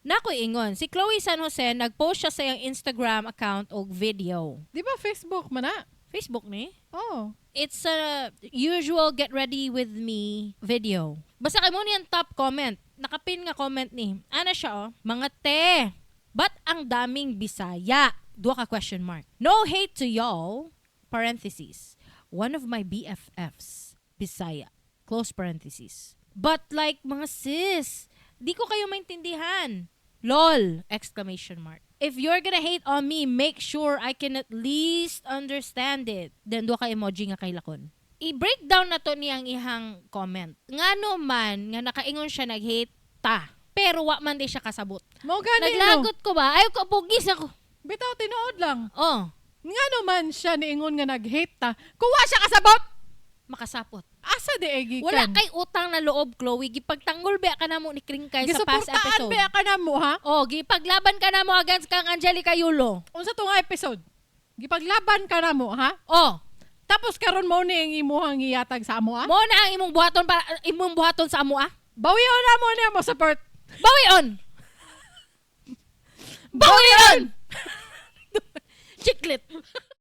Nako ingon, si Chloe San Jose nagpost siya sa iyang Instagram account og video. Di ba Facebook man na? Facebook ni? Oh. It's a usual get ready with me video. Basta kay mo niyang top comment. Nakapin nga comment ni. Ana siya mga te, ba't ang daming Bisaya? Dua ka question mark. No hate to y'all, parentheses. One of my BFFs, Bisaya, close parentheses. But like mga sis, di ko kayo maintindihan. LOL! Exclamation mark. If you're gonna hate on me, make sure I can at least understand it. Then doon ka emoji nga kay lakon. I-breakdown na to niyang ihang comment. Ngano man, nga nakaingon siya nag-hate ta. Pero wa man di siya kasabot. Mo gani Naglagot ko ba? Ayaw ko, pugis ako. Bitaw, tinuod lang. Oh, Nga naman siya niingon nga nag-hate ta. Kuwa siya kasabot! makasapot. Asa di gikan? Wala kay utang na loob, Chloe. Gipagtanggol ba ka na mo ni Kringkay sa past Gisuportaan episode? ba ka na mo, ha? Oh, gipaglaban ka na mo against kang Angelica Yulo. Unsa to nga episode? Gipaglaban ka na mo, ha? Oh, Tapos karon mo ni ang imuhang iyatag sa amo, ha? mo na ang imong buhaton sa amo ah. Bawion na mo niya mo support. Bawion! Bawion! Chiklit.